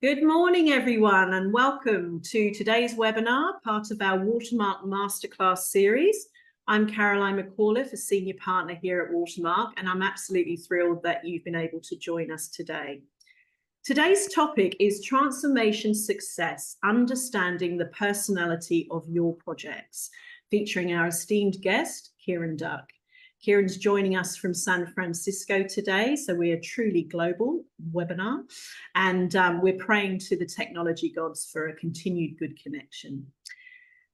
Good morning, everyone, and welcome to today's webinar, part of our Watermark Masterclass series. I'm Caroline McAuliffe, a Senior Partner here at Watermark, and I'm absolutely thrilled that you've been able to join us today. Today's topic is Transformation Success, Understanding the Personality of Your Projects, featuring our esteemed guest, Kieran Duck. Kieran's joining us from San Francisco today, so we are truly global webinar, and we're praying to the technology gods for a continued good connection.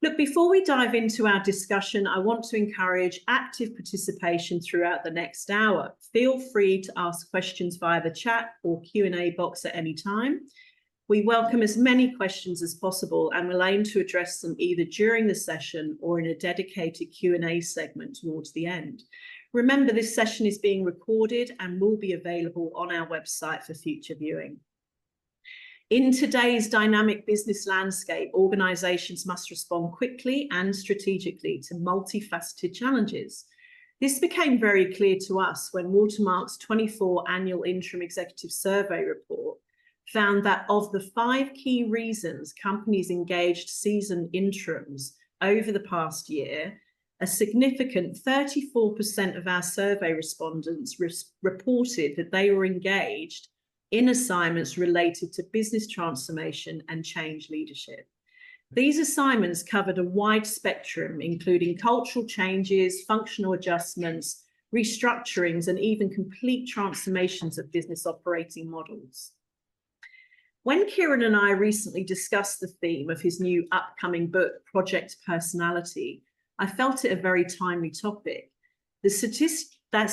Look, before we dive into our discussion, I want to encourage active participation throughout the next hour. Feel free to ask questions via the chat or Q&A box at any time. We welcome as many questions as possible and we'll aim to address them either during the session or in a dedicated Q&A segment towards the end. Remember, this session is being recorded and will be available on our website for future viewing. In today's dynamic business landscape, organizations must respond quickly and strategically to multifaceted challenges. This became very clear to us when Watermark's 24 annual Interim Executive Survey report found that of the 5 key reasons companies engaged seasoned interims over the past year, a significant 34% of our survey respondents reported that they were engaged in assignments related to business transformation and change leadership. These assignments covered a wide spectrum, including cultural changes, functional adjustments, restructurings, and even complete transformations of business operating models. When Kieran and I recently discussed the theme of his new upcoming book, Project Personality, I felt it a very timely topic. The statistic that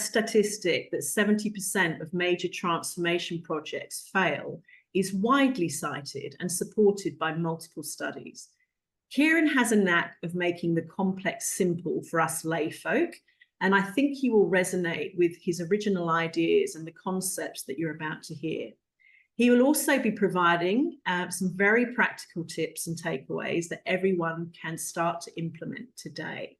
70% of major transformation projects fail is widely cited and supported by multiple studies. Kieran has a knack of making the complex simple for us lay folk, and I think he will resonate with his original ideas and the concepts that you're about to hear. He will also be providing some very practical tips and takeaways that everyone can start to implement today.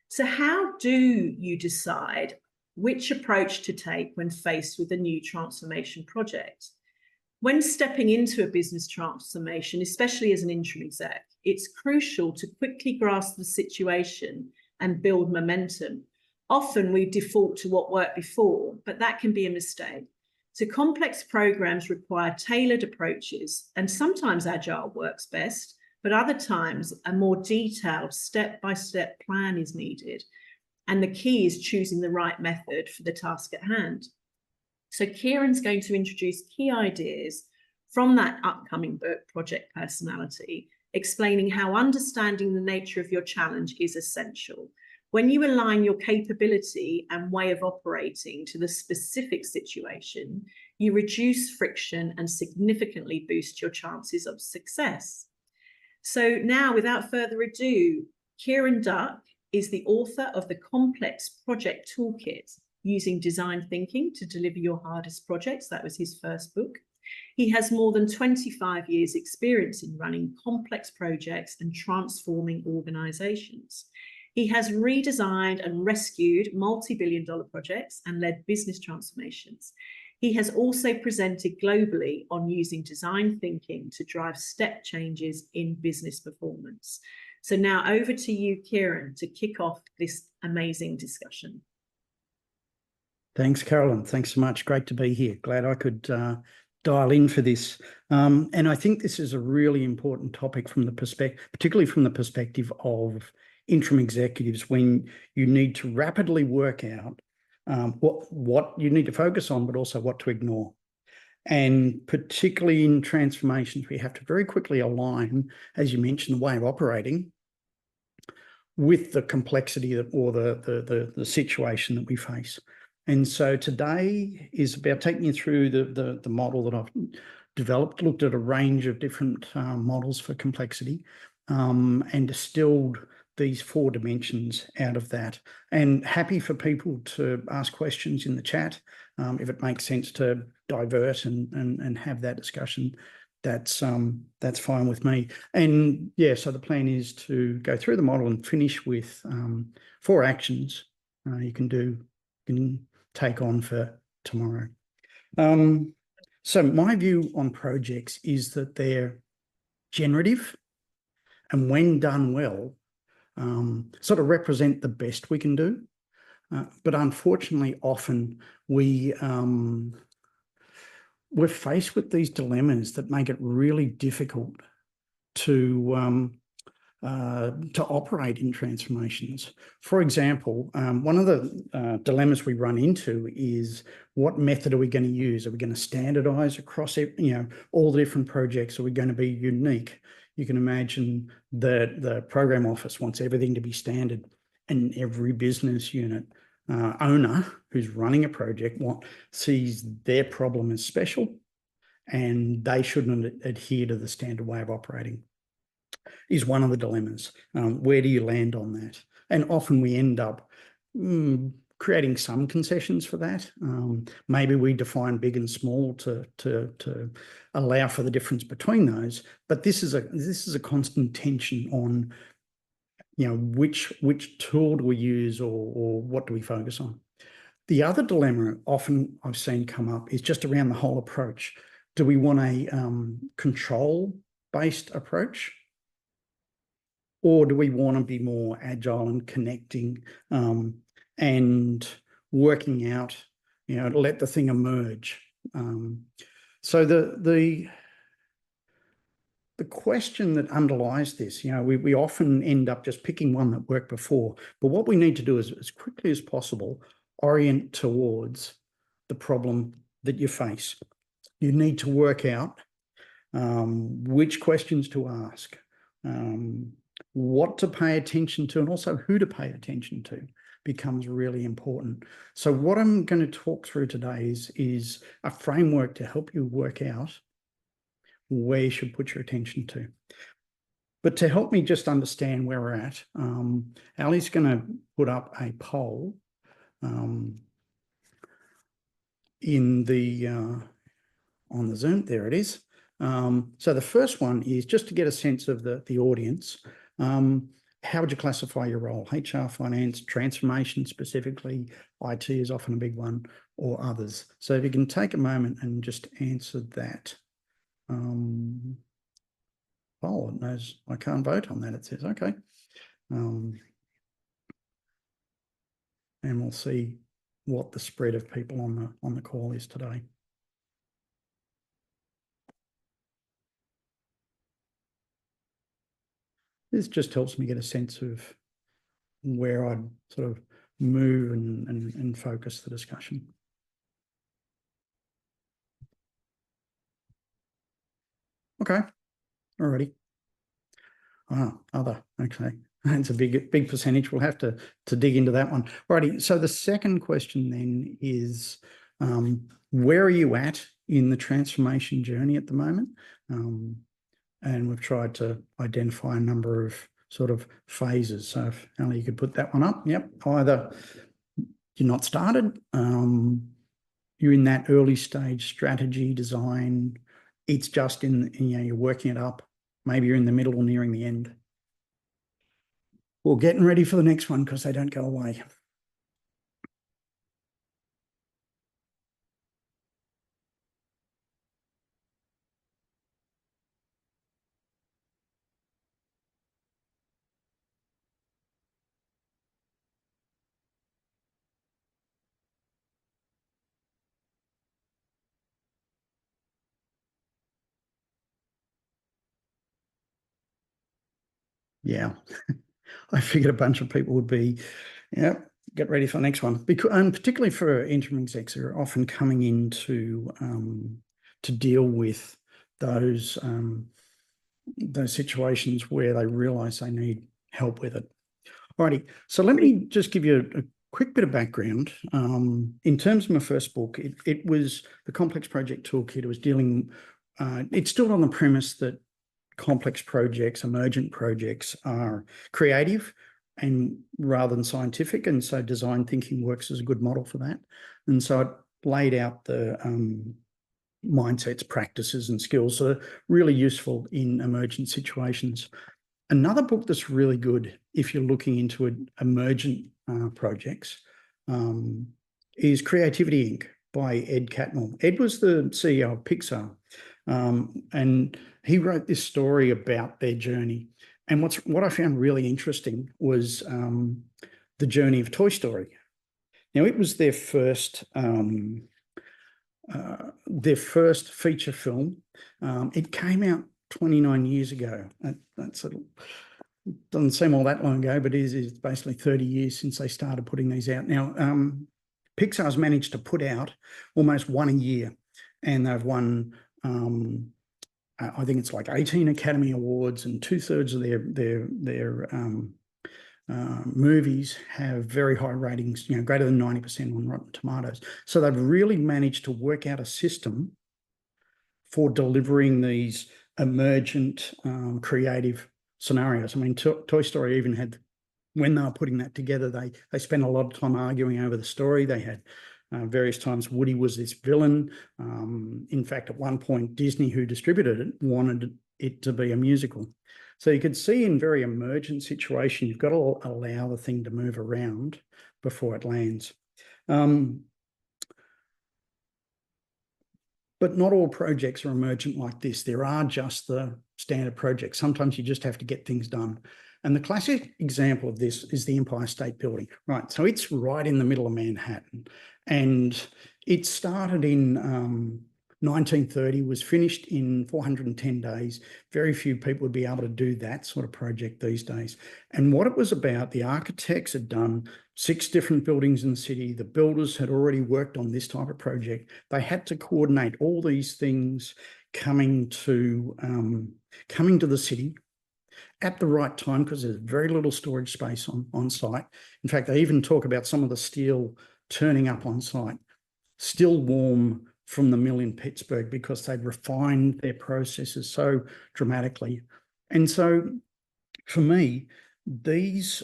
So how do you decide which approach to take when faced with a new transformation project? When stepping into a business transformation, especially as an interim exec, it's crucial to quickly grasp the situation and build momentum. Often we default to what worked before, but that can be a mistake. So complex programs require tailored approaches, and sometimes Agile works best, but other times a more detailed step-by-step plan is needed. And the key is choosing the right method for the task at hand. So Kieran's going to introduce key ideas from that upcoming book, Project Personality, explaining how understanding the nature of your challenge is essential. When you align your capability and way of operating to the specific situation, you reduce friction and significantly boost your chances of success. So now, without further ado, Kieran Duck is the author of the Complex Project Toolkit, Using Design Thinking to Deliver Your Hardest Projects. That was his first book. He has more than 25 years experience in running complex projects and transforming organizations. He has redesigned and rescued multi-billion-dollar projects and led business transformations. He has also presented globally on using design thinking to drive step changes in business performance. So now over to you, Kieran, to kick off this amazing discussion. Thanks, Carolyn. Thanks so much. Great to be here. Glad I could dial in for this. And I think this is a really important topic from the perspective, particularly from the perspective of interim executives, when you need to rapidly work out what you need to focus on, but also what to ignore. And particularly in transformations, we have to very quickly align, as you mentioned, the way of operating with the complexity or the situation that we face. And so today is about taking you through the model that I've developed, looked at a range of different models for complexity, and distilled these 4 dimensions out of that. And happy for people to ask questions in the chat. If it makes sense to divert and have that discussion, that's fine with me. And yeah, so the plan is to go through the model and finish with 4 actions you can take on for tomorrow. So my view on projects is that they're generative, and when done well, sort of represent the best we can do. But unfortunately, often we're faced with these dilemmas that make it really difficult to operate in transformations. For example, one of the dilemmas we run into is, what method are we going to use? Are we going to standardize across all the different projects? Are we going to be unique? You can imagine that the program office wants everything to be standard, and every business unit owner who's running a project sees their problem as special, and they shouldn't adhere to the standard way of operating. Is one of the dilemmas. Where do you land on that? And often we end up creating some concessions for that. Maybe we define big and small to allow for the difference between those. But this is a constant tension on, which tool do we use, or what do we focus on? The other dilemma often I've seen come up is just around the whole approach. Do we want a control-based approach? Or do we want to be more agile and connecting and working out, let the thing emerge? So the question that underlies this, we often end up just picking one that worked before. But what we need to do is, as quickly as possible, orient towards the problem that you face. You need to work out which questions to ask, what to pay attention to, and also who to pay attention to becomes really important. So what I'm going to talk through today is a framework to help you work out where you should put your attention to. But to help me just understand where we're at, Ali's going to put up a poll in the on the Zoom. There it is. So the first one is just to get a sense of the audience. How would you classify your role? HR, finance, transformation specifically, IT is often a big one, or others. So if you can take a moment and just answer that. Oh, it knows I can't vote on that, it says. Okay. And we'll see what the spread of people on the call is today. This just helps me get a sense of where I'd sort of move and focus the discussion. Okay, alrighty. Other, okay. That's a big percentage. We'll have to dig into that one. Alrighty, so the second question then is, where are you at in the transformation journey at the moment? And we've tried to identify a number of sort of phases. So if Ali, you could put that one up. Yep. Either you're not started, you're in that early stage strategy design. It's just you're working it up. Maybe you're in the middle or nearing the end. Or getting ready for the next one because they don't go away. Yeah, I figured a bunch of people would be, get ready for the next one. Because, and particularly for interim execs who are often coming in to deal with those situations where they realise they need help with it. Alrighty, so let me just give you a quick bit of background. In terms of my first book, it was the Complex Project Toolkit. It was dealing, it stood on the premise that complex projects, emergent projects are creative and rather than scientific. And so design thinking works as a good model for that. And so it laid out the mindsets, practices and skills that are really useful in emergent situations. Another book that's really good if you're looking into emergent projects is Creativity Inc. by Ed Catmull. Ed was the CEO of Pixar, and he wrote this story about their journey. And what I found really interesting was the journey of Toy Story. Now, it was their first feature film. It came out 29 years ago. That's doesn't seem all that long ago, but it is basically 30 years since they started putting these out. Now, Pixar's managed to put out almost one a year, and they've won, I think it's like 18 Academy Awards, and 2/3 of their movies have very high ratings, greater than 90% on Rotten Tomatoes. So they've really managed to work out a system for delivering these emergent, creative scenarios. I mean, Toy Story even had, when they were putting that together, they spent a lot of time arguing over the story. They had various times Woody was this villain. In fact, at one point, Disney, who distributed it, wanted it to be a musical. So you could see in very emergent situation, you've got to allow the thing to move around before it lands. But not all projects are emergent like this. There are just the standard projects. Sometimes you just have to get things done. And the classic example of this is the Empire State Building, right? So it's right in the middle of Manhattan. And it started in 1930, was finished in 410 days. Very few people would be able to do that sort of project these days. And what it was about, the architects had done 6 different buildings in the city. The builders had already worked on this type of project. They had to coordinate all these things coming to the city at the right time, because there's very little storage space on site. In fact, they even talk about some of the steel turning up on site, still warm from the mill in Pittsburgh, because they'd refined their processes so dramatically. And so for me, these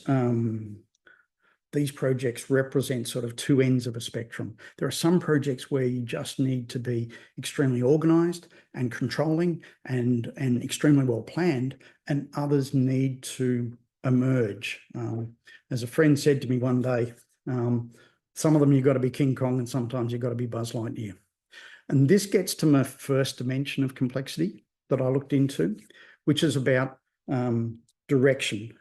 projects represent sort of two ends of a spectrum. There are some projects where you just need to be extremely organized and controlling and extremely well planned, and others need to emerge. As a friend said to me one day, some of them you've got to be King Kong, and sometimes you've got to be Buzz Lightyear. And this gets to my first dimension of complexity that I looked into, which is about direction.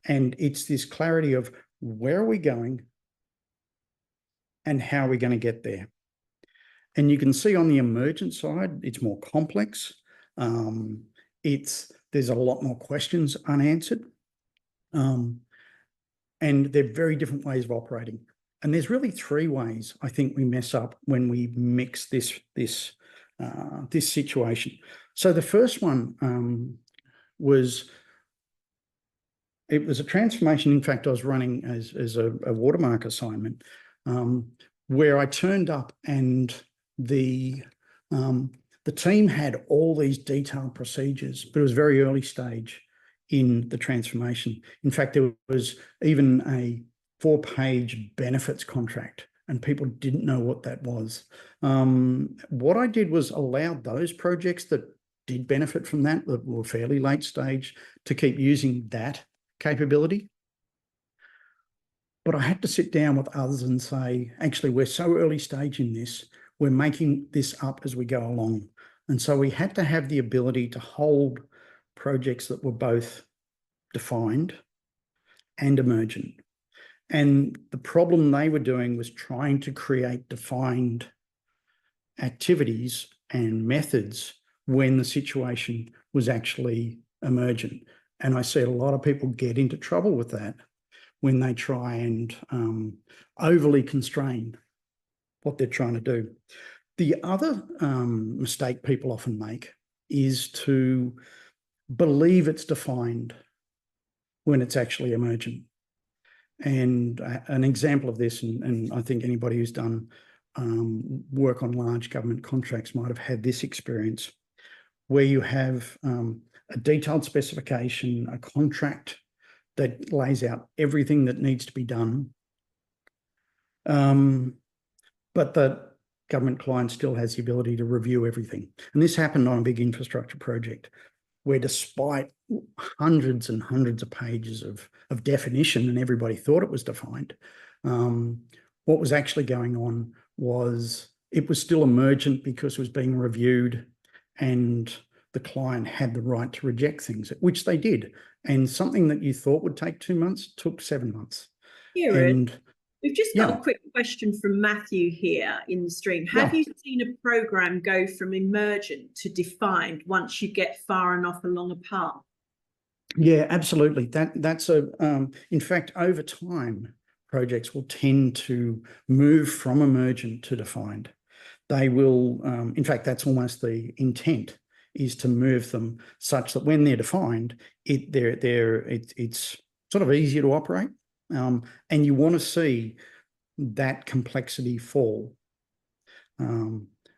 And it's this clarity of where are we going and how are we going to get there. And you can see on the emergent side, it's more complex. There's a lot more questions unanswered. And they're very different ways of operating. And there's really 3 ways I think we mess up when we mix this situation. So the first one was a transformation. In fact, I was running as a Watermark assignment, where I turned up and the team had all these detailed procedures, but it was very early stage in the transformation. In fact, there was even a 4-page benefits contract, and people didn't know what that was. What I did was allow those projects that did benefit from that were fairly late stage, to keep using that capability. But I had to sit down with others and say, actually, we're so early stage in this, we're making this up as we go along. And so we had to have the ability to hold projects that were both defined and emergent. And the problem they were doing was trying to create defined activities and methods when the situation was actually emergent. And I see a lot of people get into trouble with that when they try and overly constrain what they're trying to do. The other mistake people often make is to believe it's defined when it's actually emergent. And an example of this, and I think anybody who's done work on large government contracts might have had this experience, where you have a detailed specification, a contract that lays out everything that needs to be done, but the government client still has the ability to review everything. And this happened on a big infrastructure project, where despite hundreds and hundreds of pages of definition, and everybody thought it was defined, what was actually going on it was still emergent because it was being reviewed and the client had the right to reject things, which they did. And something that you thought would take 2 months took 7 months. Kieran, we've just got a quick question from Matthew here in the stream. Have you seen a program go from emergent to defined once you get far enough along a path? Yeah, absolutely. That's in fact, over time, projects will tend to move from emergent to defined. They will, in fact, that's almost the intent, is to move them such that when they're defined, it's sort of easier to operate. And you want to see that complexity fall.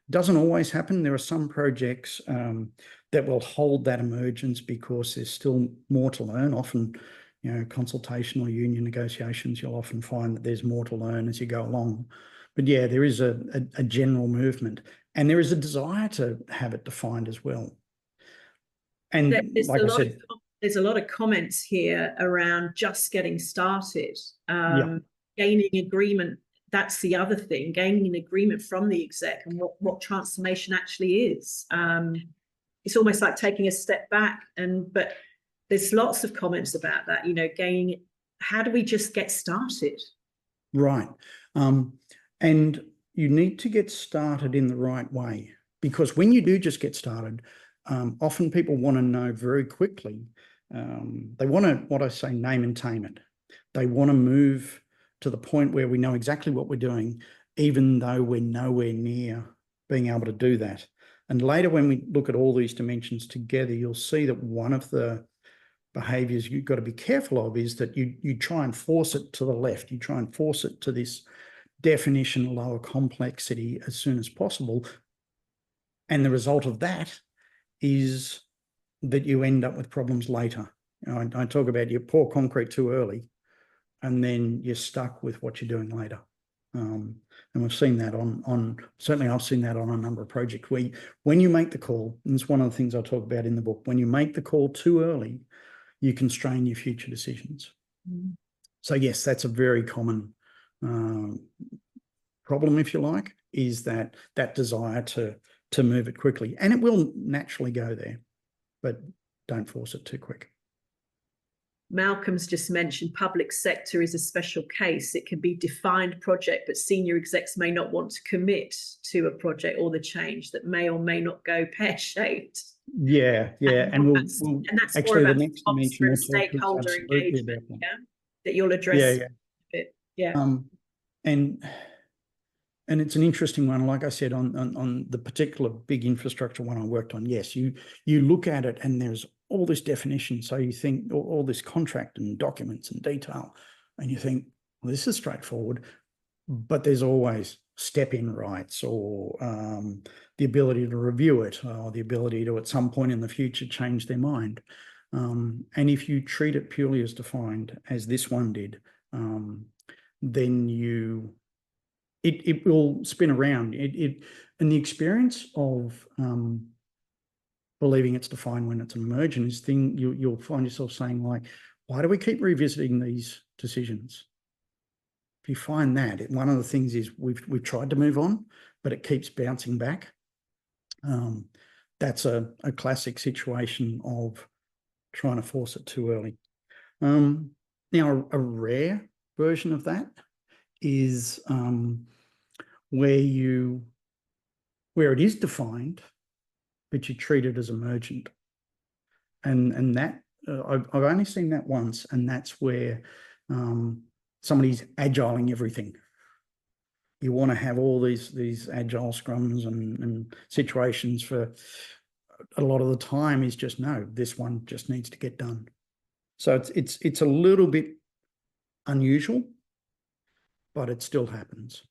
Doesn't always happen. There are some projects that will hold that emergence because there's still more to learn. Often, consultation or union negotiations, you'll often find that there's more to learn as you go along. But yeah, there is a general movement, and there is a desire to have it defined as well. And like I said, there's a lot of comments here around just getting started, gaining agreement. That's the other thing, gaining an agreement from the exec and what transformation actually is. It's almost like taking a step back, but there's lots of comments about that, gaining, how do we just get started? Right. And you need to get started in the right way, because when you do just get started, often people want to know very quickly. They want to, what I say, name and tame it. They want to move to the point where we know exactly what we're doing, even though we're nowhere near being able to do that. And later, when we look at all these dimensions together, you'll see that one of the behaviors you've got to be careful of is that you try and force it to the left. You try and force it to this definition, lower complexity as soon as possible. And the result of that is that you end up with problems later. I talk about you pour concrete too early, and then you're stuck with what you're doing later. And we've seen that certainly I've seen that on a number of projects where when you make the call, and it's one of the things I talk about in the book, when you make the call too early, you constrain your future decisions. So yes, that's a very common problem, if you like, is that desire to move it quickly. And it will naturally go there, but don't force it too quick. Malcolm's just mentioned public sector is a special case. It can be defined project, but senior execs may not want to commit to a project or the change that may or may not go pear-shaped. Yeah. And that's actually more about the next dimension we'll talk stakeholder engagement, that you'll address. And it's an interesting one. Like I said, on the particular big infrastructure one I worked on, yes, you look at it and there's all this definition. So you think all this contract and documents and detail, and you think, well, this is straightforward, but there's always step-in rights or the ability to review it or the ability to, at some point in the future, change their mind. And if you treat it purely as defined, as this one did, then it will spin around. And the experience of believing it's defined when it's emergent is you'll find yourself saying, like, why do we keep revisiting these decisions? If you find that, one of the things is we've tried to move on, but it keeps bouncing back. That's a classic situation of trying to force it too early. Now, a rare version of that is where it is defined, but you treat it as emergent. And that I've only seen that once, and that's where somebody's agiling everything. You want to have all these agile scrums and situations for a lot of the time is just, no, this one just needs to get done. So it's a little bit unusual, but it still happens.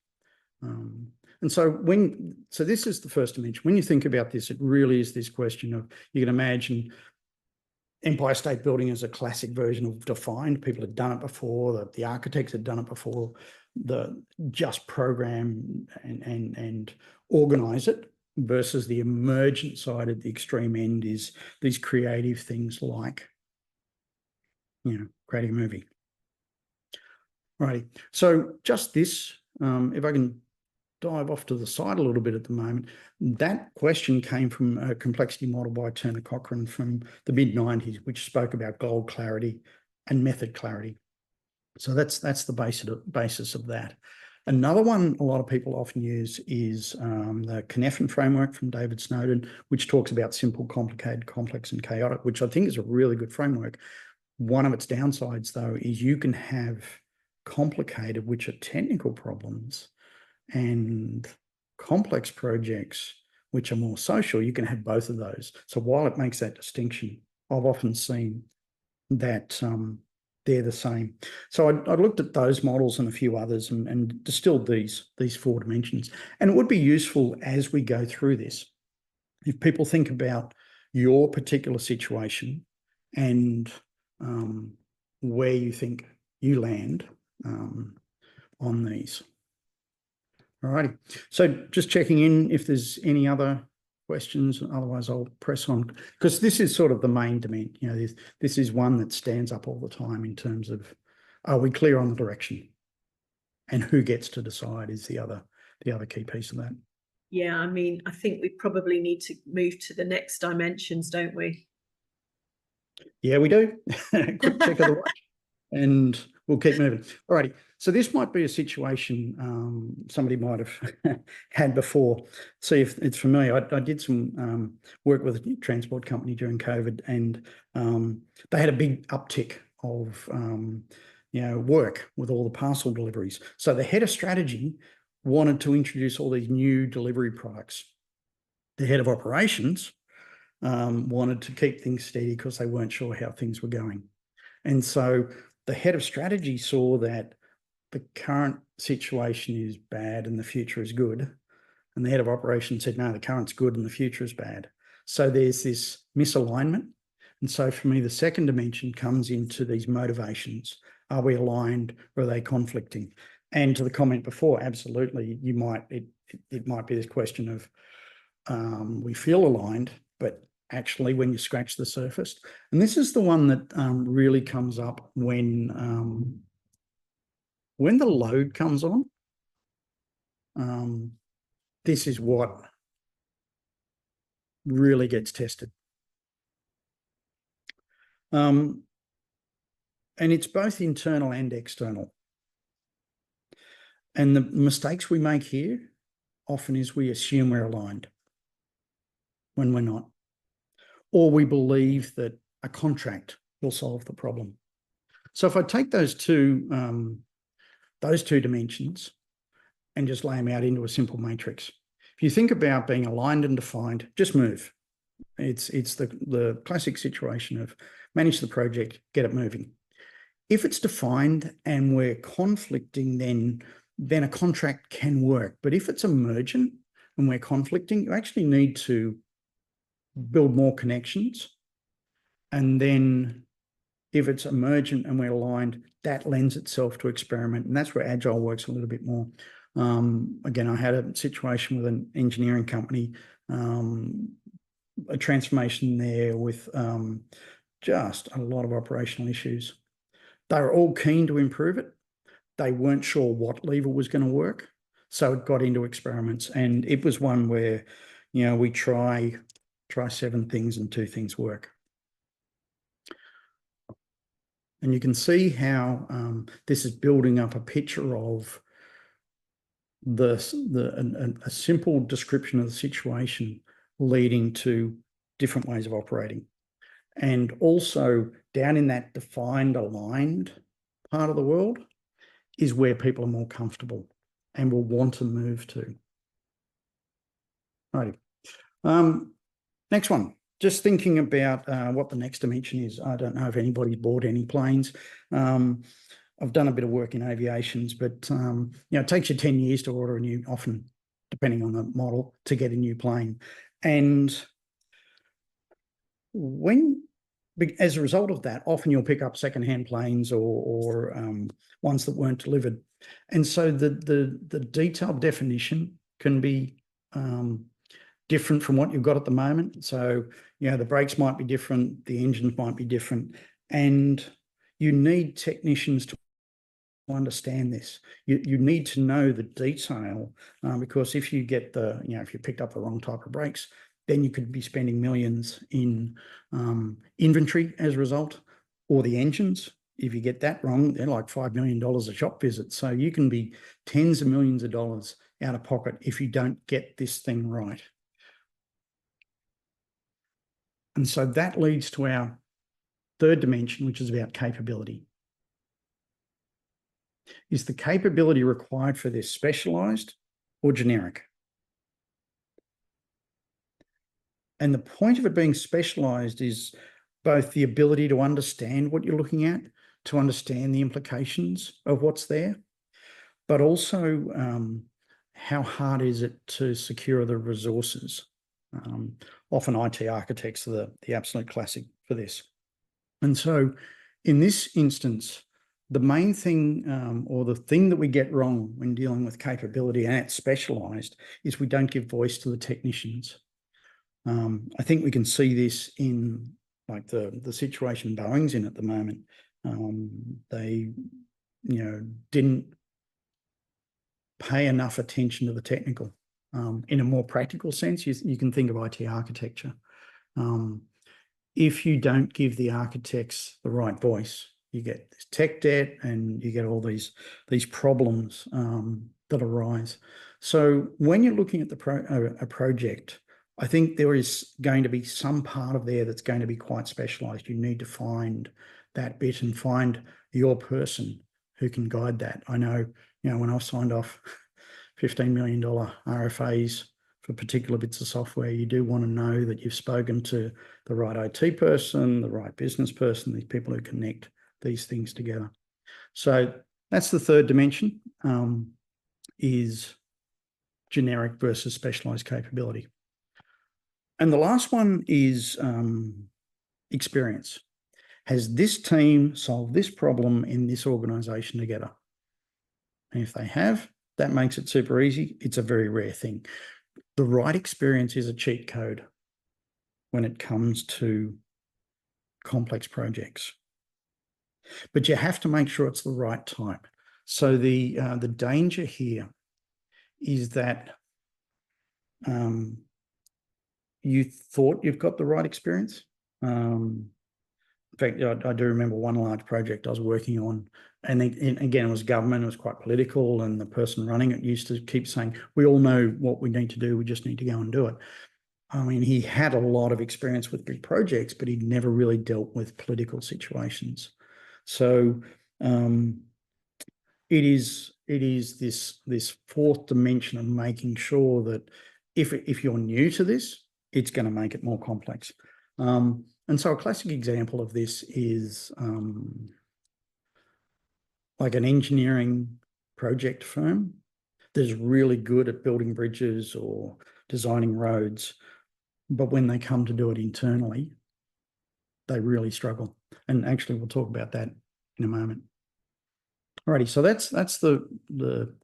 And so this is the first dimension. When you think about this, it really is this question of, you can imagine Empire State Building is a classic version of defined. People had done it before, the architects had done it before, just program and organize it, versus the emergent side at the extreme end is these creative things like, creating a movie. Righty. So just this, if I can dive off to the side a little bit at the moment. That question came from a complexity model by Turner Cochrane from the mid-90s, which spoke about goal clarity and method clarity. So that's the basis of that. Another one a lot of people often use is the Cynefin framework from David Snowden, which talks about simple, complicated, complex, and chaotic, which I think is a really good framework. One of its downsides, though, is you can have complicated, which are technical problems, and complex projects, which are more social. You can have both of those. So while it makes that distinction, I've often seen that they're the same. So I looked at those models and a few others and distilled these 4 dimensions. And it would be useful as we go through this, if people think about your particular situation and where you think you land on these. All righty. So just checking in if there's any other questions. Otherwise, I'll press on, because this is sort of the main dimension. You know, this is one that stands up all the time in terms of, are we clear on the direction? And who gets to decide is the other key piece of that. Yeah, I mean, I think we probably need to move to the next dimensions, don't we? Yeah, we do. Quick check of the watch, and we'll keep moving. All righty. So this might be a situation somebody might have had before. See if it's familiar. I did some work with a transport company during COVID, and they had a big uptick of work with all the parcel deliveries. So the head of strategy wanted to introduce all these new delivery products. The head of operations wanted to keep things steady because they weren't sure how things were going. And so the head of strategy saw that the current situation is bad and the future is good. And the head of operations said, no, the current's good and the future is bad. So there's this misalignment. And so for me, the second dimension comes into these motivations. Are we aligned or are they conflicting? And to the comment before, absolutely, it might be this question of we feel aligned, but actually when you scratch the surface. And this is the one that really comes up when the load comes on. This is what really gets tested. And it's both internal and external. And the mistakes we make here often is we assume we're aligned when we're not. Or we believe that a contract will solve the problem. So if I take those two dimensions and just lay them out into a simple matrix, if you think about being aligned and defined, just move. It's the classic situation of manage the project, get it moving. If it's defined and we're conflicting, then a contract can work. But if it's emergent and we're conflicting, you actually need to build more connections. And then if it's emergent and we're aligned, that lends itself to experiment. And that's where Agile works a little bit more. Again, I had a situation with an engineering company, a transformation there with just a lot of operational issues. They were all keen to improve it. They weren't sure what lever was going to work. So it got into experiments. And it was one where, we try 7 things and 2 things work. And you can see how this is building up a picture of a simple description of the situation leading to different ways of operating. And also down in that defined, aligned part of the world is where people are more comfortable and will want to move to. Right. Next one. Just thinking about what the next dimension is. I don't know if anybody's bought any planes. I've done a bit of work in aviations, but it takes you 10 years to order a new, often depending on the model, to get a new plane. And as a result of that, often you'll pick up secondhand planes or ones that weren't delivered. And so the detailed definition can be different from what you've got at the moment. So, the brakes might be different, the engines might be different, and you need technicians to understand this. You need to know the detail, because if you get if you picked up the wrong type of brakes, then you could be spending millions in inventory as a result, or the engines. If you get that wrong, they're like $5 million a shop visit. So you can be tens of millions of dollars out of pocket if you don't get this thing right. And so that leads to our third dimension, which is about capability. Is the capability required for this specialized or generic? And the point of it being specialized is both the ability to understand what you're looking at, to understand the implications of what's there, but also how hard is it to secure the resources? Often IT architects are the absolute classic for this. And so in this instance, the main thing or the thing that we get wrong when dealing with capability, and it's specialized, is we don't give voice to the technicians. I think we can see this in like the situation Boeing's in at the moment. They, didn't pay enough attention to the technical. In a more practical sense, you can think of IT architecture. If you don't give the architects the right voice, you get this tech debt and you get all these problems that arise. So when you're looking at a project, I think there is going to be some part of there that's going to be quite specialized. You need to find that bit and find your person who can guide that. I know, when I've signed off $15 million RFAs for particular bits of software, you do want to know that you've spoken to the right IT person, the right business person, these people who connect these things together. So that's the third dimension, is generic versus specialized capability. And the last one is experience. Has this team solved this problem in this organization together? And if they have, that makes it super easy. It's a very rare thing. The right experience is a cheat code when it comes to complex projects. But you have to make sure it's the right type. So the danger here is that you thought you've got the right experience. In fact, I do remember one large project I was working on, and again, it was government, it was quite political, and the person running it used to keep saying, we all know what we need to do, we just need to go and do it. I mean, he had a lot of experience with big projects, but he'd never really dealt with political situations. So it is this fourth dimension of making sure that if you're new to this, it's going to make it more complex. And so a classic example of this is like an engineering project firm that is really good at building bridges or designing roads, but when they come to do it internally, they really struggle. And actually, we'll talk about that in a moment. Alrighty, so that's the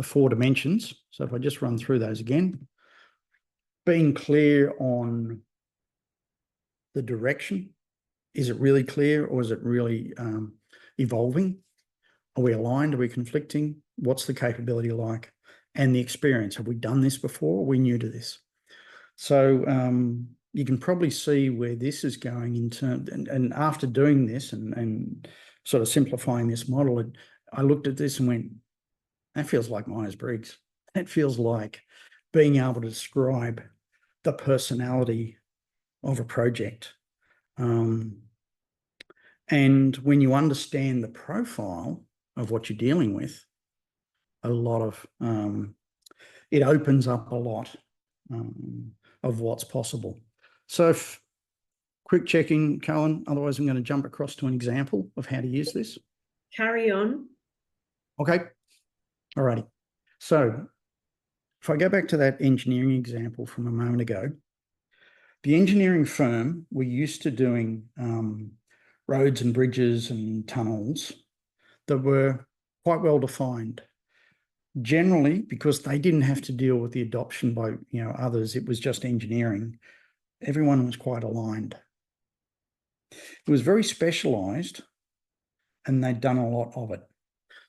four dimensions. So if I just run through those again, being clear on the direction. Is it really clear, or is it really evolving? Are we aligned? Are we conflicting? What's the capability like? And the experience. Have we done this before? Are we new to this? So you can probably see where this is going in terms, and after doing this and sort of simplifying this model, I looked at this and went, that feels like Myers-Briggs. That feels like being able to describe the personality of a project. And when you understand the profile of what you're dealing with, a lot of it opens up a lot of what's possible. So quick checking, Carolyn, otherwise I'm going to jump across to an example of how to use this. Carry on. Okay. All righty. So if I go back to that engineering example from a moment ago, the engineering firm were used to doing roads and bridges and tunnels that were quite well defined. Generally, because they didn't have to deal with the adoption by others, it was just engineering. Everyone was quite aligned. It was very specialized, and they'd done a lot of it.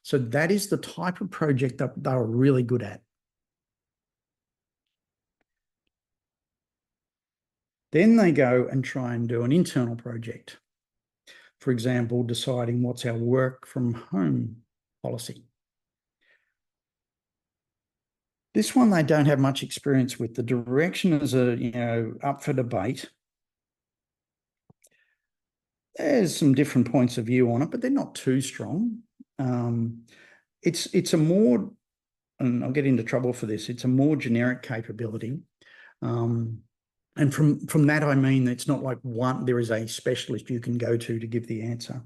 So that is the type of project that they're really good at. Then they go and try and do an internal project. For example, deciding what's our work from home policy. This one they don't have much experience with. The direction is up for debate. There's some different points of view on it, but they're not too strong. It's a more, and I'll get into trouble for this, it's a more generic capability. And from that, I mean, it's not like there is a specialist you can go to give the answer.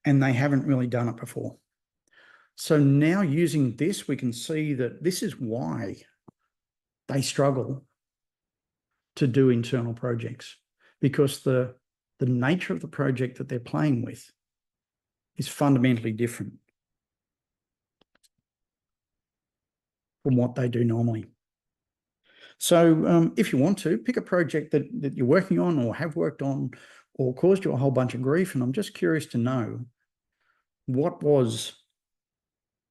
And they haven't really done it before. So now using this, we can see that this is why they struggle to do internal projects, because the nature of the project that they're playing with is fundamentally different from what they do normally. So if you want to, pick a project that you're working on or have worked on or caused you a whole bunch of grief. And I'm just curious to know, what was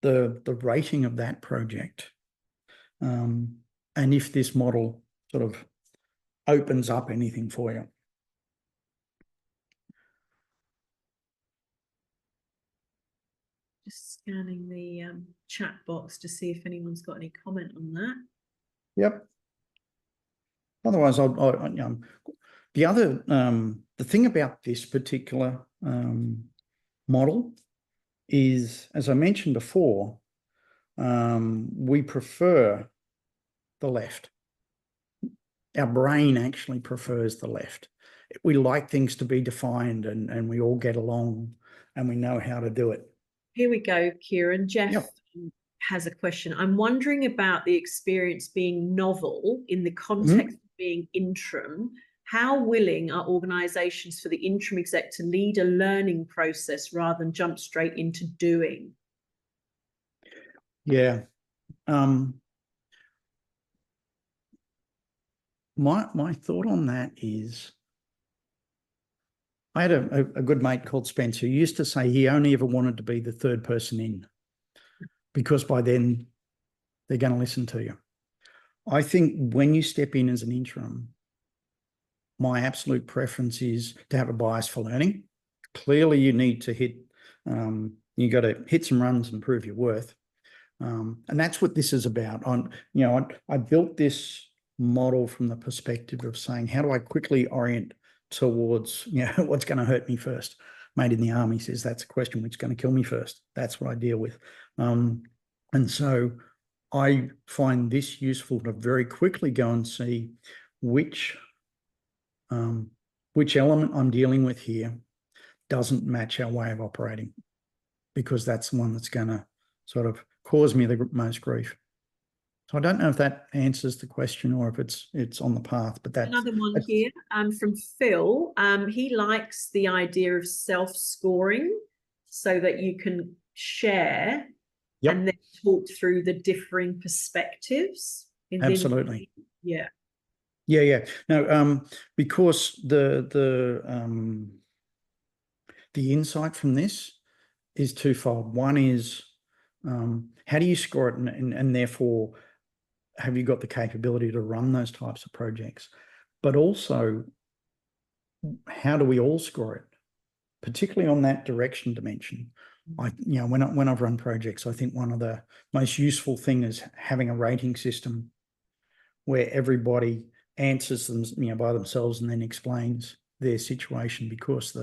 the rating of that project? And if this model sort of opens up anything for you. Just scanning the chat box to see if anyone's got any comment on that. Yep. Otherwise, the thing about this particular model is, as I mentioned before, we prefer the left. Our brain actually prefers the left. We like things to be defined and we all get along and we know how to do it. Here we go, Kieran. Jeff has a question. I'm wondering about the experience being novel in the context of being interim. How willing are organisations for the interim exec to lead a learning process rather than jump straight into doing? Yeah. My thought on that is, I had a good mate called Spencer who used to say he only ever wanted to be the third person in, because by then they're going to listen to you. I think when you step in as an interim, my absolute preference is to have a bias for learning. Clearly, you need to you got to hit some runs and prove your worth. And that's what this is about. I built this model from the perspective of saying, how do I quickly orient towards what's going to hurt me first? Mate in the army says that's a question which is going to kill me first. That's what I deal with. And so I find this useful to very quickly go and see which element I'm dealing with here doesn't match our way of operating, because that's the one that's going to sort of cause me the most grief. So I don't know if that answers the question or if it's on the path, but that's another one here from Phil. He likes the idea of self-scoring so that you can share and then talk through the differing perspectives. Absolutely. Yeah. No, because the insight from this is twofold. One is, how do you score it, and therefore have you got the capability to run those types of projects? But also, how do we all score it, particularly on that direction dimension? When I've run projects, I think one of the most useful thing is having a rating system where everybody answers them by themselves and then explains their situation, because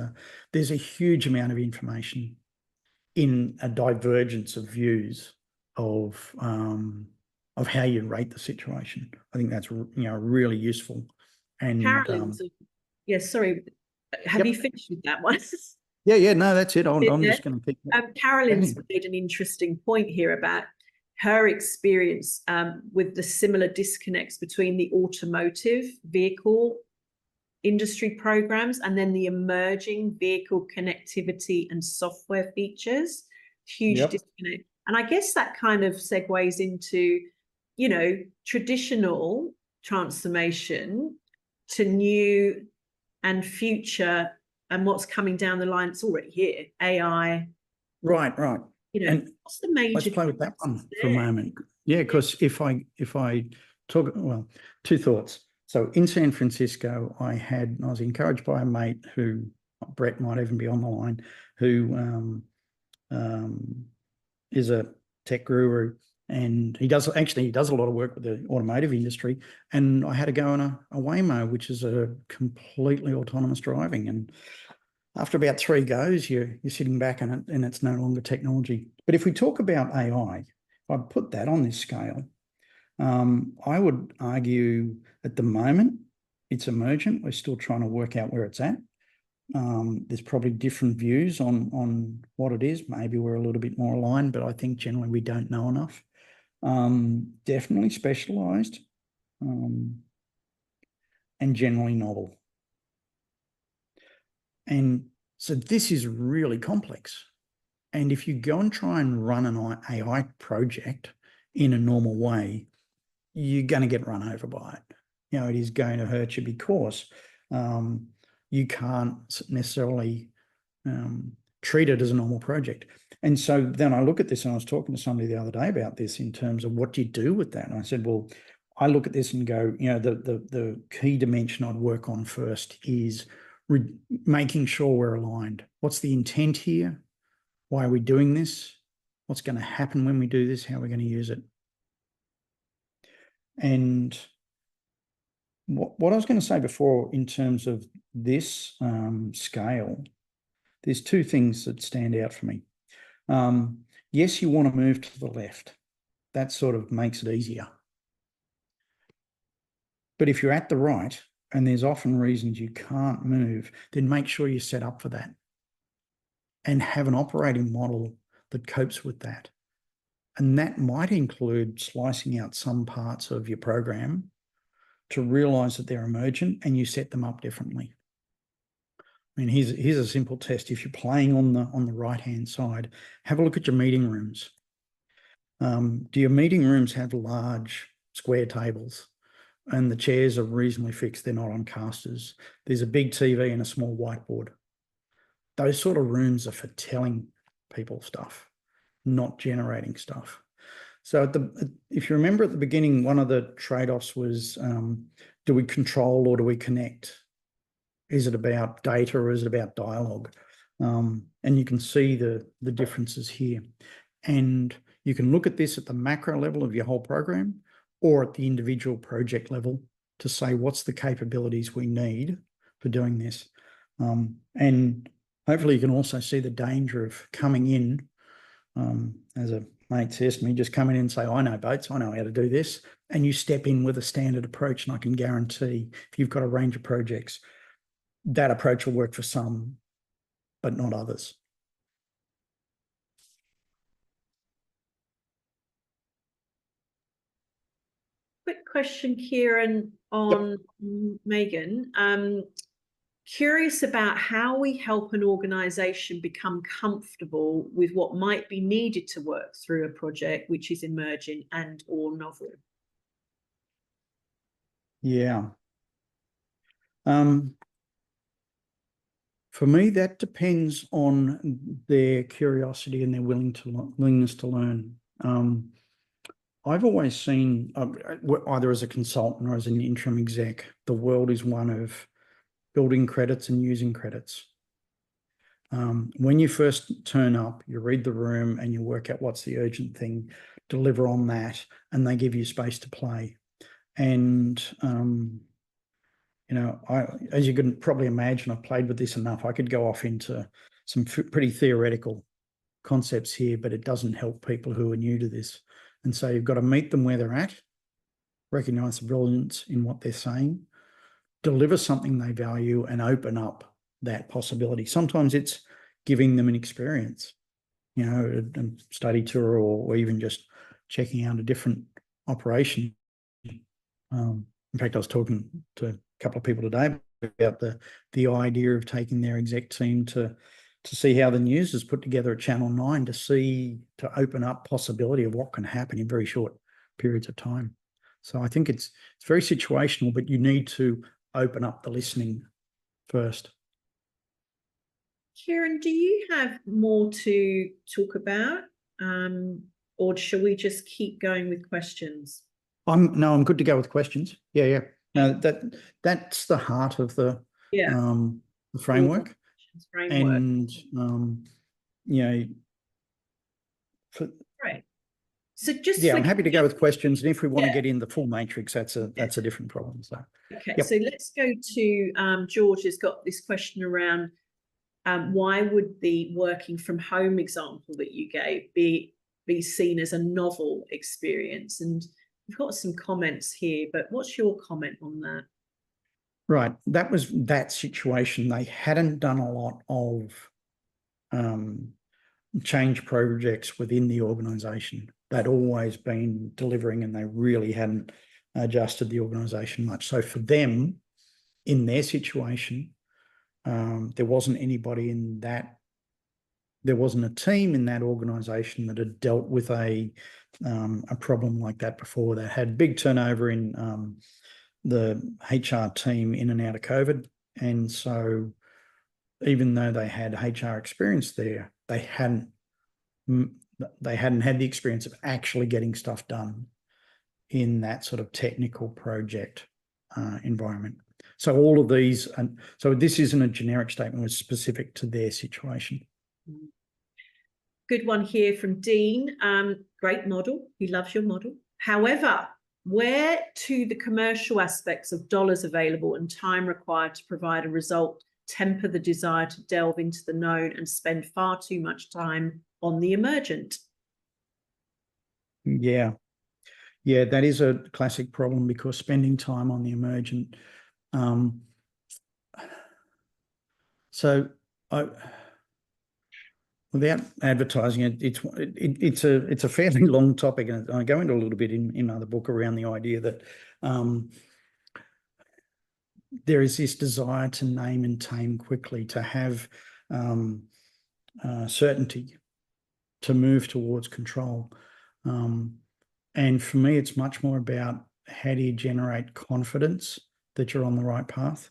there's a huge amount of information in a divergence of views of how you rate the situation. I think that's really useful. And sorry, have you finished with that one? No, that's it. I'm just going to pick Carolyn's made an interesting point here about her experience with the similar disconnects between the automotive vehicle industry programs and then the emerging vehicle connectivity and software features. Huge disconnect. And I guess that kind of segues into, traditional transformation to new and future and what's coming down the line. It's already here, AI. Right. what's the major? Let's play with that one for a moment. Yeah, because if I talk, well, two thoughts. So in San Francisco, I was encouraged by a mate who, Brett might even be on the line, who is a tech guru, and he does a lot of work with the automotive industry. And I had to go on a Waymo, which is a completely autonomous driving. And after about 3 goes, you're sitting back and it's no longer technology. But if we talk about AI, if I put that on this scale, I would argue at the moment it's emergent. We're still trying to work out where it's at. There's probably different views on what it is. Maybe we're a little bit more aligned, but I think generally we don't know enough. Definitely specialised, and generally novel. And so this is really complex. And if you go and try and run an AI project in a normal way, you're going to get run over by it. It is going to hurt you because you can't necessarily treat it as a normal project. And so then I look at this, and I was talking to somebody the other day about this in terms of what do you do with that? And I said, well, I look at this and go, the key dimension I'd work on first is making sure we're aligned. What's the intent here? Why are we doing this? What's going to happen when we do this? How are we going to use it? And what I was going to say before in terms of this scale, there's 2 things that stand out for me. Yes, you want to move to the left. That sort of makes it easier. But if you're at the right, and there's often reasons you can't move, then make sure you're set up for that and have an operating model that copes with that. And that might include slicing out some parts of your program to realize that they're emergent, and you set them up differently. I mean, here's a simple test. If you're playing on the right-hand side, have a look at your meeting rooms. Do your meeting rooms have large square tables? And the chairs are reasonably fixed. They're not on casters. There's a big TV and a small whiteboard. Those sort of rooms are for telling people stuff, not generating stuff. So if you remember at the beginning, one of the trade-offs was, do we control or do we connect? Is it about data or is it about dialogue? And you can see the differences here. And you can look at this at the macro level of your whole program or at the individual project level to say what's the capabilities we need for doing this. And hopefully you can also see the danger of coming in, as a mate says to me, just come in and say, I know boats, I know how to do this. And you step in with a standard approach, and I can guarantee if you've got a range of projects, that approach will work for some, but not others. Quick question, Kieran, on Megan. Curious about how we help an organisation become comfortable with what might be needed to work through a project which is emerging and or novel. Yeah. For me, that depends on their curiosity and their willingness to learn. I've always seen, either as a consultant or as an interim exec, the world is one of building credits and using credits. When you first turn up, you read the room and you work out what's the urgent thing, deliver on that, and they give you space to play. And as you can probably imagine, I've played with this enough. I could go off into some pretty theoretical concepts here, but it doesn't help people who are new to this. And so you've got to meet them where they're at, recognize the brilliance in what they're saying, deliver something they value, and open up that possibility. Sometimes it's giving them an experience, a study tour, or even just checking out a different operation. In fact, I was talking to a couple of people today about the idea of taking their exec team to see how the news is put together at Channel 9 to open up possibility of what can happen in very short periods of time. So I think it's very situational, but you need to open up the listening first. Kieran, do you have more to talk about Or shall we just keep going with questions? I'm good to go with questions. Yeah. No, that's the heart of the framework. And Right. So just I'm happy to go with questions, and if we want to get in the full matrix, that's a different problem. So okay, so let's go to George has got this question around why would the working from home example that you gave be seen as a novel experience? And we've got some comments here, but what's your comment on that? Right, that was that situation. They hadn't done a lot of change projects within the organisation. They'd always been delivering, and they really hadn't adjusted the organisation much. So for them, in their situation, there wasn't anybody in that. There wasn't a team in that organisation that had dealt with a problem like that before. They had big turnover in the HR team in and out of COVID, and so even though they had HR experience there, they hadn't had the experience of actually getting stuff done in that sort of technical project environment. So all of these, and so this isn't a generic statement, it's specific to their situation. Good one here from Dean. Great model. He loves your model. However, where to the commercial aspects of dollars available and time required to provide a result temper the desire to delve into the known and spend far too much time on the emergent? Yeah, that is a classic problem, because spending time on the emergent. So without advertising it, it's a fairly long topic, and I go into a little bit in another book around the idea that there is this desire to name and tame quickly, to have certainty, to move towards control. And for me, it's much more about how do you generate confidence that you're on the right path.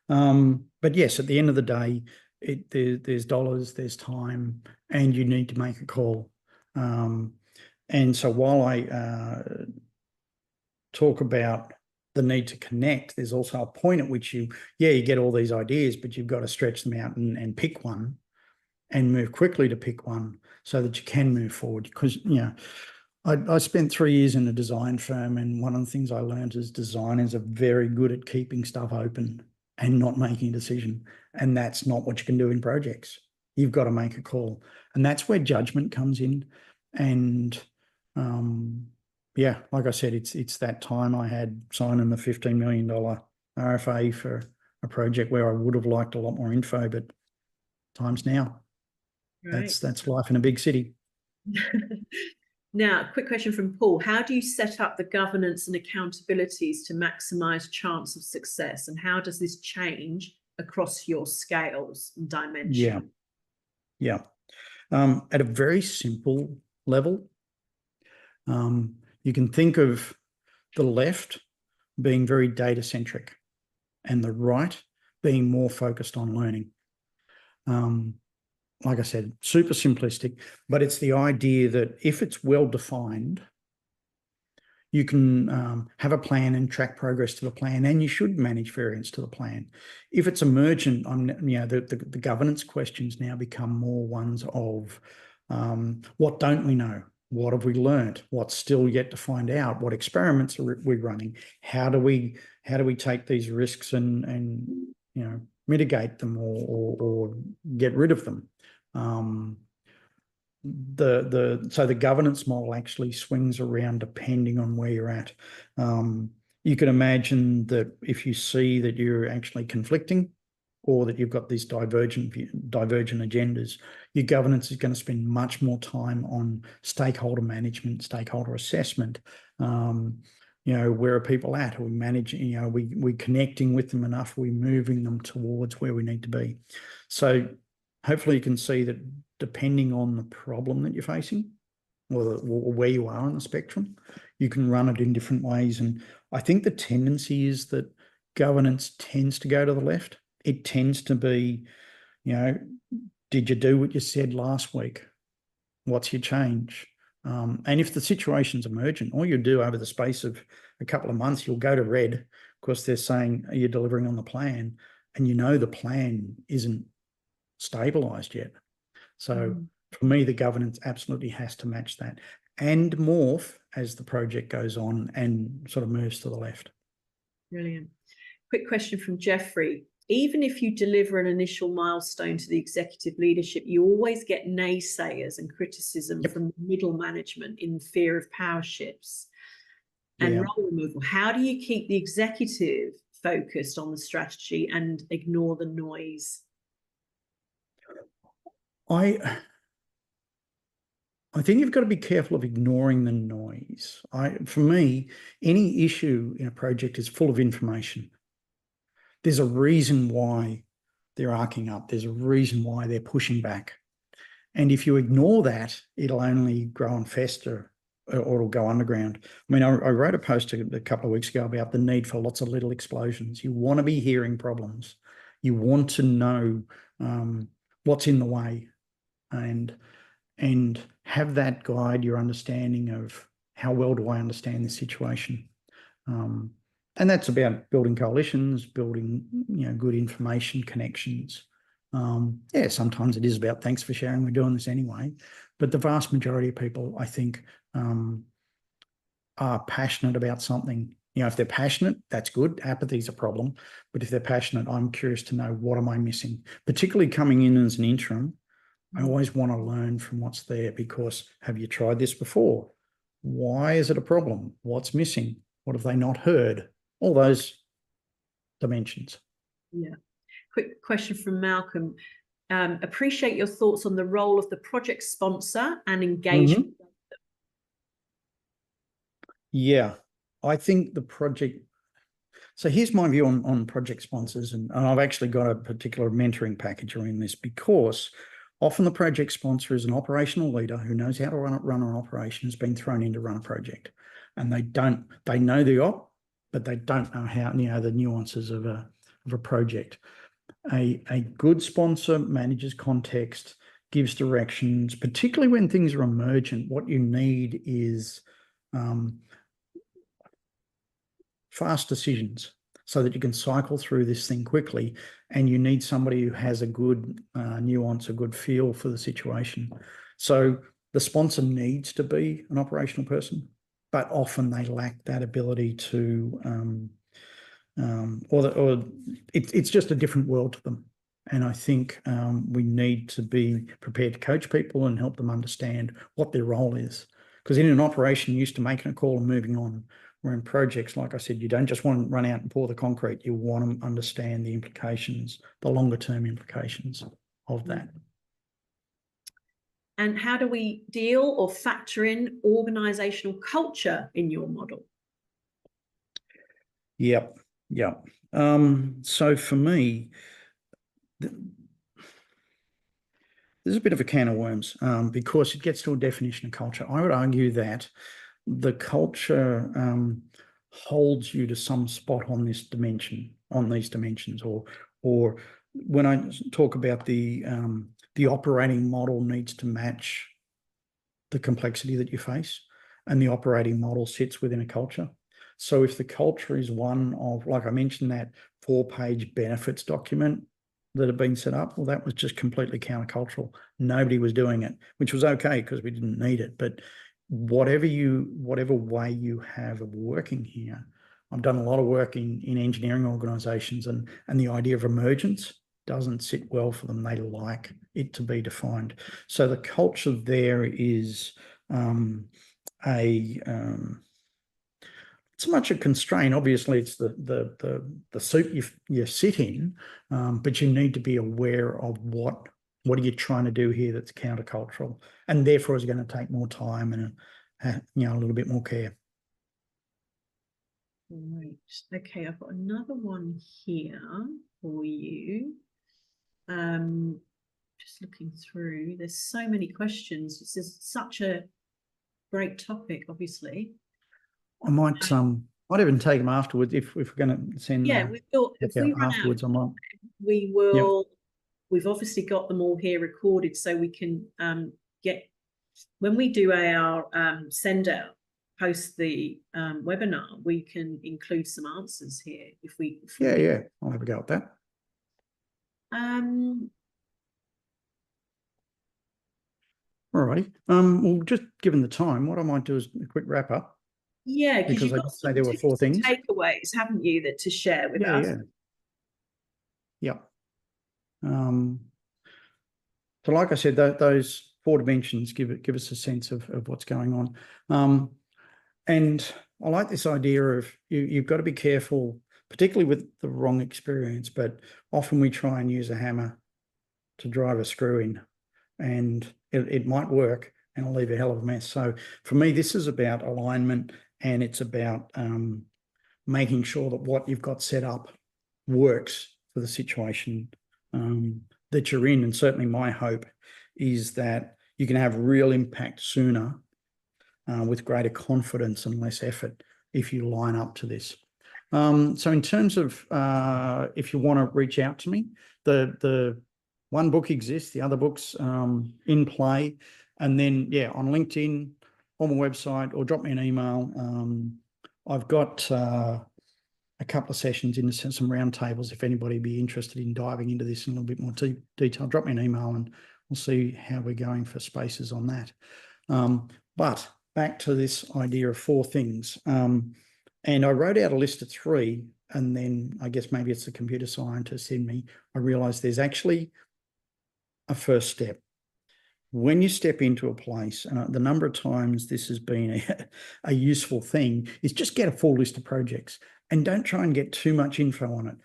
But yes, at the end of the day, there's dollars, there's time, and you need to make a call. And so while I talk about the need to connect, there's also a point at which you get all these ideas, but you've got to stretch them out and pick one and move quickly to pick one so that you can move forward. Because, I spent 3 years in a design firm, and one of the things I learned is designers are very good at keeping stuff open and not making a decision. And that's not what you can do in projects. You've got to make a call. And that's where judgment comes in. And like I said, it's that time I had signing the $15 million RFA for a project where I would have liked a lot more info, but time's now. Right. That's life in a big city. Now, quick question from Paul. How do you set up the governance and accountabilities to maximize chance of success? And how does this change across your scales and dimensions? Yeah. At a very simple level, you can think of the left being very data-centric and the right being more focused on learning. Like I said, super simplistic, but it's the idea that if it's well defined, you can have a plan and track progress to the plan, and you should manage variance to the plan. If it's emergent, the governance questions now become more ones of what don't we know? What have we learned? What's still yet to find out? What experiments are we running? How do we take these risks and mitigate them or get rid of them? So the governance model actually swings around depending on where you're at. You can imagine that if you see that you're actually conflicting, or that you've got these divergent agendas, your governance is going to spend much more time on stakeholder management, stakeholder assessment. Where are people at? Are we managing? Are we connecting with them enough? Are we moving them towards where we need to be? So hopefully you can see that depending on the problem that you're facing, or where you are on the spectrum, you can run it in different ways. And I think the tendency is that governance tends to go to the left. It tends to be, did you do what you said last week? What's your change? And if the situation's emergent, all you do over the space of a couple of months, you'll go to red because they're saying, are you delivering on the plan? And you know the plan isn't stabilized yet. So for me, the governance absolutely has to match that and morph as the project goes on and sort of moves to the left. Brilliant. Quick question from Jeffrey. Even if you deliver an initial milestone to the executive leadership, you always get naysayers and criticism from middle management in fear of power shifts and role removal. How do you keep the executive focused on the strategy and ignore the noise? I think you've got to be careful of ignoring the noise. For me, any issue in a project is full of information. There's a reason why they're arcing up. There's a reason why they're pushing back. And if you ignore that, it'll only grow and fester or it'll go underground. I mean, I wrote a post a couple of weeks ago about the need for lots of little explosions. You want to be hearing problems. You want to know what's in the way and have that guide your understanding of how well do I understand this situation. And that's about building coalitions, building good information connections. Sometimes it is about thanks for sharing, we're doing this anyway. But the vast majority of people, I think, are passionate about something. If they're passionate, that's good. Apathy is a problem. But if they're passionate, I'm curious to know, what am I missing? Particularly coming in as an interim, I always want to learn from what's there, because have you tried this before? Why is it a problem? What's missing? What have they not heard? All those dimensions. Yeah. Quick question from Malcolm. Appreciate your thoughts on the role of the project sponsor and engagement. Yeah, I think the project. So here's my view on project sponsors, and I've actually got a particular mentoring package around this, because often the project sponsor is an operational leader who knows how to run an operation, has been thrown in to run a project, and they know the op, but they don't know how, the nuances of a project. A good sponsor manages context, gives directions, particularly when things are emergent. What you need is fast decisions so that you can cycle through this thing quickly, and you need somebody who has a good nuance, a good feel for the situation. So the sponsor needs to be an operational person, but often they lack that ability to, or it's just a different world to them. And I think we need to be prepared to coach people and help them understand what their role is. Because in an operation, you're used to making a call and moving on. Where in projects, like I said, you don't just want to run out and pour the concrete. You want to understand the implications, the longer term implications of that. And how do we deal or factor in organizational culture in your model? Yep. So for me, there's a bit of a can of worms because it gets to a definition of culture. I would argue that the culture holds you to some spot on this dimension, on these dimensions, or when I talk about the operating model needs to match the complexity that you face, and the operating model sits within a culture. So if the culture is one of, like I mentioned, that 4-page benefits document that had been set up, well, that was just completely countercultural. Nobody was doing it, which was okay because we didn't need it. But whatever way you have of working here, I've done a lot of work in engineering organizations, and the idea of emergence doesn't sit well for them. They like it to be defined. So the culture there is it's much a constraint. Obviously, it's the suit you sit in, but you need to be aware of what are you trying to do here that's countercultural, and therefore is going to take more time and a little bit more care. Right. Okay, I've got another one here for you. Just looking through. There's so many questions. This is such a great topic, obviously. I might even take them afterwards if we're going to send. Yeah, we thought if we run afterwards, out, I might. We will. Yep. We've obviously got them all here recorded, so we can get when we do our send out post the webinar, we can include some answers here if we. Yeah, I'll have a go at that. All righty. Well, just given the time, what I might do is a quick wrap up. Yeah, because you've I got did some say there were 4 things. takeaways, haven't you, that to share with us? Yeah. So like I said, those 4 dimensions give us a sense of what's going on. And I like this idea of you've got to be careful, particularly with the wrong experience, but often we try and use a hammer to drive a screw in, and it might work and it'll leave a hell of a mess. So for me, this is about alignment, and it's about making sure that what you've got set up works for the situation that you're in. And certainly my hope is that you can have real impact sooner with greater confidence and less effort if you line up to this. So in terms of if you want to reach out to me, the one book exists, the other book's in play. And then, yeah, on LinkedIn, on my website, or drop me an email. I've got a couple of sessions into some roundtables. If anybody be interested in diving into this in a little bit more detail, drop me an email and we'll see how we're going for spaces on that. But back to this idea of 4 things. And I wrote out a list of 3, and then I guess maybe it's the computer scientist in me. I realized there's actually a first step. When you step into a place, and the number of times this has been a useful thing, is just get a full list of projects and don't try and get too much info on it.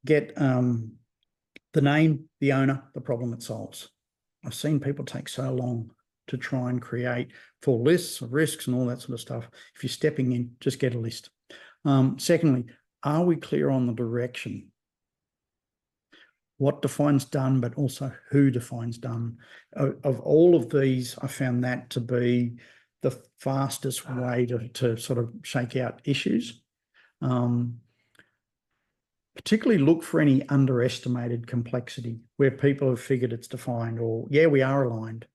Get the name, the owner, the problem it solves. I've seen people take so long to try and create full lists of risks and all that sort of stuff. If you're stepping in, just get a list. Secondly, are we clear on the direction? What defines done, but also who defines done? Of all of these, I found that to be the fastest way to sort of shake out issues. Particularly look for any underestimated complexity where people have figured it's defined, or yeah, we are aligned,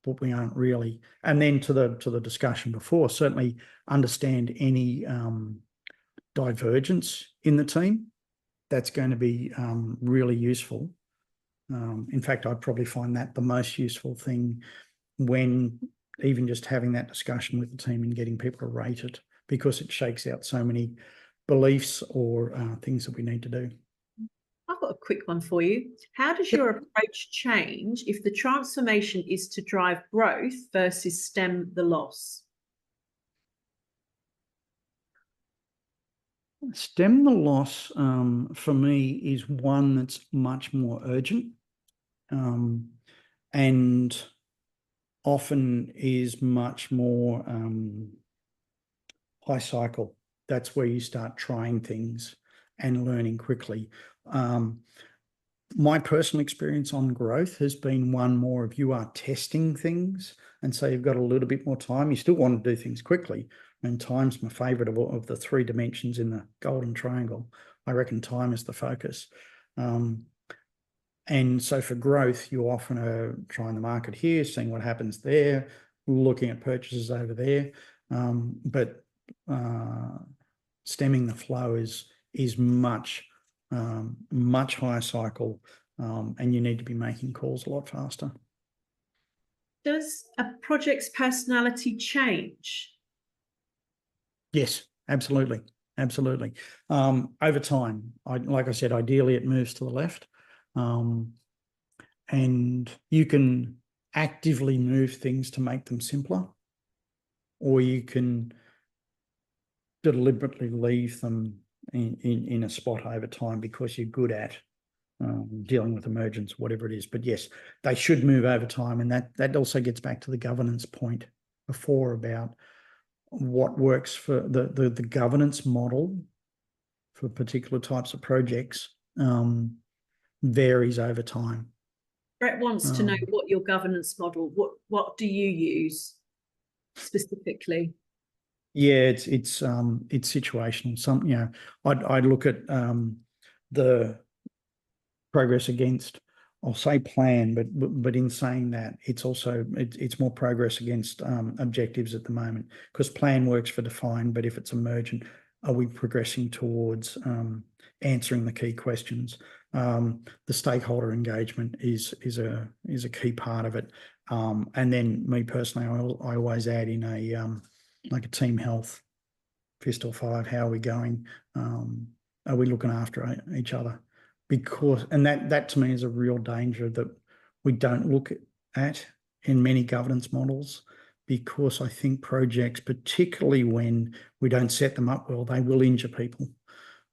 but we aren't really. And then to the discussion before, certainly understand any divergence in the team. That's going to be really useful. In fact, I'd probably find that the most useful thing when even just having that discussion with the team and getting people to rate it, because it shakes out so many beliefs or things that we need to do. I've got a quick one for you. How does your approach change if the transformation is to drive growth versus stem the loss? Stem the loss for me is one that's much more urgent and often is much more high cycle. That's where you start trying things and learning quickly. My personal experience on growth has been one more of you are testing things, and so you've got a little bit more time. You still want to do things quickly, and time's my favorite of the 3 dimensions in the golden triangle. I reckon time is the focus. And so for growth, you often are trying the market here, seeing what happens there, looking at purchases over there. But stemming the flow is much higher cycle, and you need to be making calls a lot faster. Does a project's personality change? Yes, absolutely. Absolutely. Over time, like I said, ideally it moves to the left. And you can actively move things to make them simpler, or you can deliberately leave them in a spot over time because you're good at dealing with emergence, whatever it is. But yes, they should move over time. And that also gets back to the governance point before about what works for the governance model for particular types of projects varies over time. Brett wants to know what your governance model, what do you use specifically? Yeah, it's situational. I'd look at the progress against I'll say plan, but in saying that, it's also it's more progress against objectives at the moment, because plan works for define, but if it's emergent, are we progressing towards answering the key questions? The stakeholder engagement is a key part of it, and then me personally, I always add in like a team health, fist or five. How are we going? Are we looking after each other? Because, and that to me is a real danger that we don't look at in many governance models, because I think projects, particularly when we don't set them up well, they will injure people.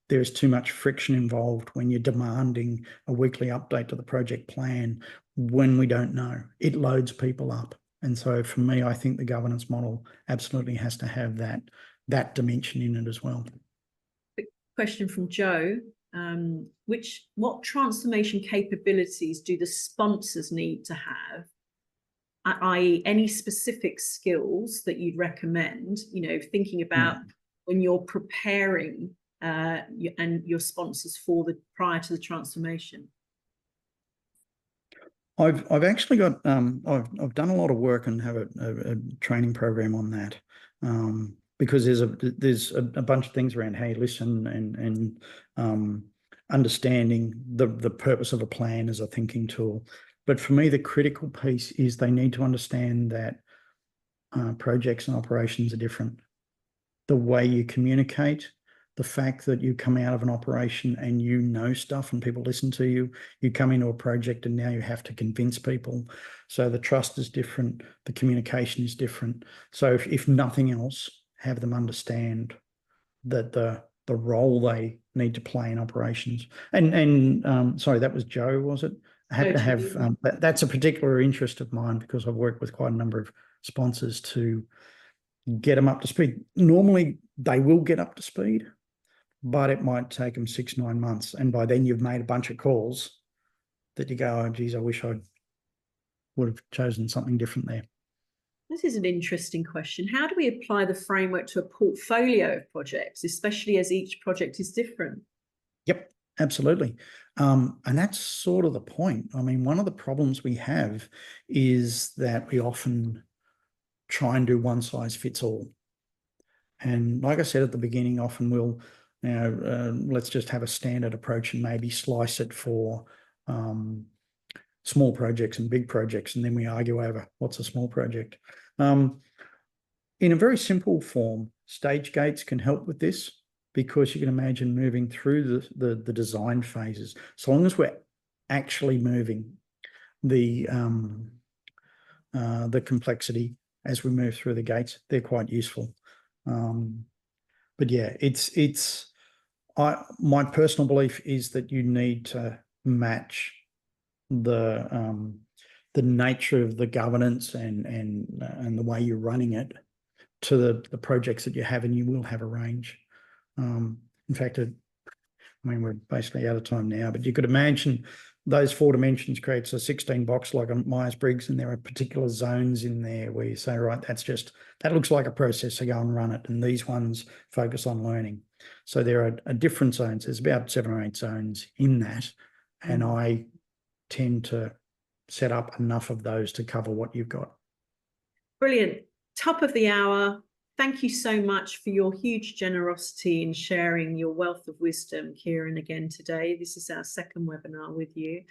There's too much friction involved when you're demanding a weekly update to the project plan when we don't know. It loads people up. And so for me, I think the governance model absolutely has to have that dimension in it as well. Question from Joe. What transformation capabilities do the sponsors need to have, i.e. any specific skills that you'd recommend, thinking about when you're preparing and your sponsors prior to the transformation? I've actually got I've done a lot of work and have a training program on that, because there's a bunch of things around how you listen and understanding the purpose of a plan as a thinking tool. But for me, the critical piece is they need to understand that projects and operations are different. The way you communicate, the fact that you come out of an operation and you know stuff and people listen to you, you come into a project and now you have to convince people. So the trust is different, the communication is different. So if nothing else, have them understand that the role they need to play in operations. And sorry, that was Joe, was it? I have to have, that's a particular interest of mine, because I've worked with quite a number of sponsors to get them up to speed. Normally they will get up to speed, but it might take them 6-9 months. And by then you've made a bunch of calls that you go, oh, geez, I wish I would have chosen something different there. This is an interesting question. How do we apply the framework to a portfolio of projects, especially as each project is different? Yep, absolutely. And that's sort of the point. I mean, one of the problems we have is that we often try and do one size fits all. And like I said at the beginning, often we'll, let's just have a standard approach and maybe slice it for small projects and big projects, and then we argue over what's a small project. In a very simple form, stage gates can help with this, because you can imagine moving through the design phases. So long as we're actually moving the complexity as we move through the gates, they're quite useful. But yeah, my personal belief is that you need to match the nature of the governance and the way you're running it to the projects that you have, and you will have a range. In fact, I mean, we're basically out of time now, but you could imagine those 4 dimensions creates a 16 box like a Myers-Briggs, and there are particular zones in there where you say, right, that looks like a process, so go and run it. And these ones focus on learning. So there are different zones. There's about 7 or 8 zones in that. And I tend to set up enough of those to cover what you've got. Brilliant. Top of the hour. Thank you so much for your huge generosity in sharing your wealth of wisdom, Kieran, again today. This is our second webinar with you.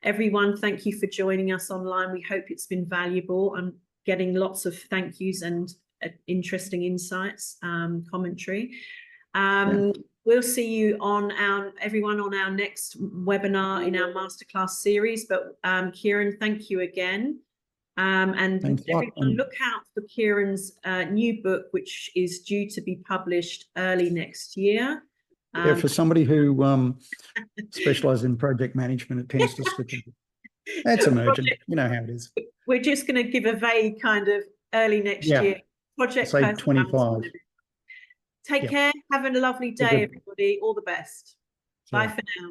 Everyone, thank you for joining us online. We hope it's been valuable. I'm getting lots of thank yous and interesting insights, commentary. We'll see you everyone on our next webinar in our masterclass series. But Kieran, thank you again. And everyone, look out for Kieran's new book, which is due to be published early next year. For somebody who specialises in project management, it tends to slip into. That's emergent. You know how it is. We're just going to give a vague kind of early next year. Project say 25. Take care. Have a lovely day, everybody. All the best. Bye for now.